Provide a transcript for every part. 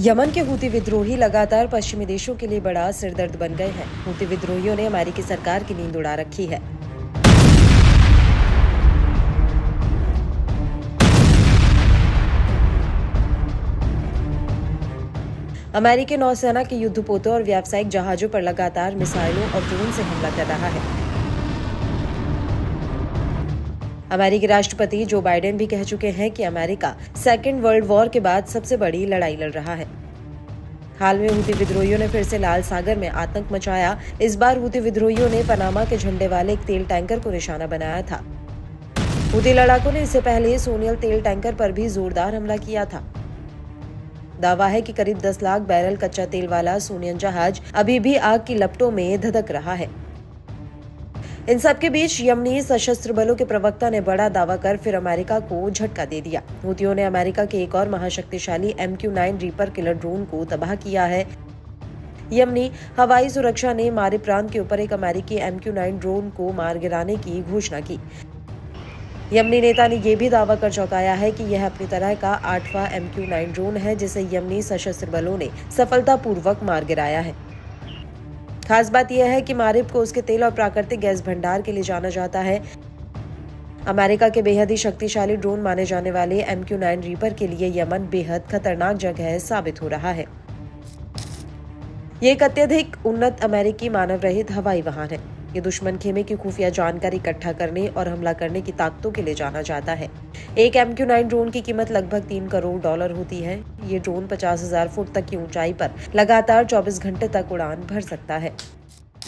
Yemen के Houthi विद्रोही लगातार पश्चिमी देशों के लिए बड़ा सिरदर्द बन गए हैं। हूती विद्रोहियों ने अमेरिकी सरकार की नींद उड़ा रखी है। अमेरिकी नौसेना के युद्धपोतों और व्यावसायिक जहाजों पर लगातार मिसाइलों और ड्रोन से हमला कर रहा है। अमेरिकी राष्ट्रपति जो बाइडेन भी कह चुके हैं कि अमेरिका सेकेंड वर्ल्ड वॉर के बाद सबसे बड़ी लड़ाई लड़ रहा है। हाल में हूती विद्रोहियों ने फिर से लाल सागर में आतंक मचाया। इस बार हूती विद्रोहियों ने पनामा के झंडे वाले एक तेल टैंकर को निशाना बनाया था। हूती लड़ाकों ने इससे पहले सोनियल तेल टैंकर पर भी जोरदार हमला किया था। दावा है कि करीब 10 लाख बैरल कच्चा तेल वाला सोनियन जहाज अभी भी आग की लपटों में धधक रहा है। इन सबके बीच यमनी सशस्त्र बलों के प्रवक्ता ने बड़ा दावा कर फिर अमेरिका को झटका दे दिया। हूतियों ने अमेरिका के एक और महाशक्तिशाली MQ-9 रीपर किलर ड्रोन को तबाह किया है। यमनी हवाई सुरक्षा ने मारिब प्रांत के ऊपर एक अमेरिकी MQ-9 ड्रोन को मार गिराने की घोषणा की। यमनी नेता ने यह भी दावा कर चौंकाया है कि यह अपनी तरह का 8वां MQ-9 ड्रोन है जिसे यमनी सशस्त्र बलों ने सफलतापूर्वक मार गिराया है। खास बात यह है कि मारिब को उसके तेल और प्राकृतिक गैस भंडार के लिए जाना जाता है। अमेरिका के बेहद ही शक्तिशाली ड्रोन माने जाने वाले MQ-9 रीपर के लिए यमन बेहद खतरनाक जगह साबित हो रहा है। ये एक अत्यधिक उन्नत अमेरिकी मानव रहित हवाई वाहन है। ये दुश्मन खेमे की खुफिया जानकारी इकट्ठा करने और हमला करने की ताकतों के लिए जाना जाता है। एक MQ-9 ड्रोन की कीमत लगभग $3 करोड़ होती है। ये ड्रोन 50,000 फुट तक की ऊंचाई पर लगातार 24 घंटे तक उड़ान भर सकता है।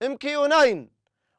MQ-9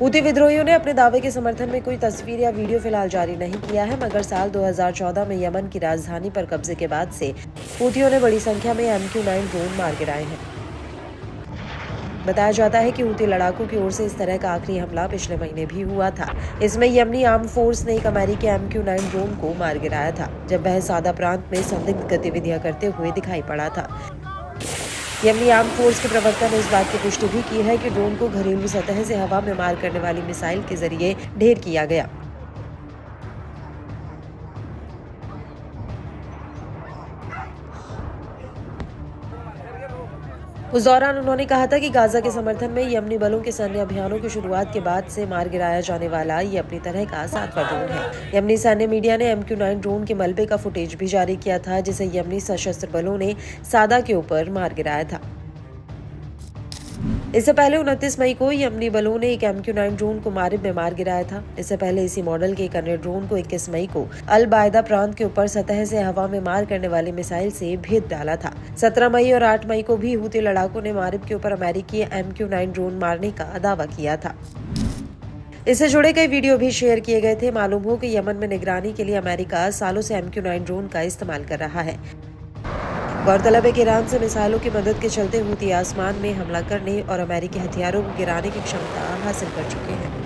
हूती विद्रोहियों ने अपने दावे के समर्थन में कोई तस्वीर या वीडियो फिलहाल जारी नहीं किया है, मगर साल 2014 में यमन की राजधानी पर कब्जे के बाद से हूतियों ने बड़ी संख्या में MQ-9 ड्रोन मार गिराए हैं। बताया जाता है कि हूती लड़ाकों की ओर से इस तरह का आखिरी हमला पिछले महीने भी हुआ था। इसमें यमनी आर्म फोर्स ने एक अमेरिकी MQ-9 ड्रोन को मार गिराया था जब वह सादा प्रांत में संदिग्ध गतिविधियां करते हुए दिखाई पड़ा था। यमनी आर्म फोर्स के प्रवक्ता ने इस बात की पुष्टि भी की है कि ड्रोन को घरेलू सतह से हवा में मार करने वाली मिसाइल के जरिए ढेर किया गया। उस दौरान उन्होंने कहा था कि गाजा के समर्थन में यमनी बलों के सैन्य अभियानों की शुरुआत के बाद से मार गिराया जाने वाला ये अपनी तरह का 7वां ड्रोन है। यमनी सैन्य मीडिया ने MQ-9 ड्रोन के मलबे का फुटेज भी जारी किया था जिसे यमनी सशस्त्र बलों ने सादा के ऊपर मार गिराया था। इससे पहले 29 मई को यमनी बलों ने एक MQ-9 ड्रोन को मारिब में मार गिराया था। इससे पहले इसी मॉडल के एक अन्य ड्रोन को 21 मई को अल बायदा प्रांत के ऊपर सतह से हवा में मार करने वाली मिसाइल से भेद डाला था। 17 मई और 8 मई को भी हूती लड़ाकों ने मारिब के ऊपर अमेरिकी MQ-9 ड्रोन मारने का दावा किया था। इससे जुड़े कई वीडियो भी शेयर किए गए थे। मालूम हो कि यमन में निगरानी के लिए अमेरिका सालों से MQ-9 ड्रोन का इस्तेमाल कर रहा है। गौरतलब है कि ईरान से मिसाइलों की मदद के चलते हूती आसमान में हमला करने और अमेरिकी हथियारों को गिराने की क्षमता हासिल कर चुके हैं।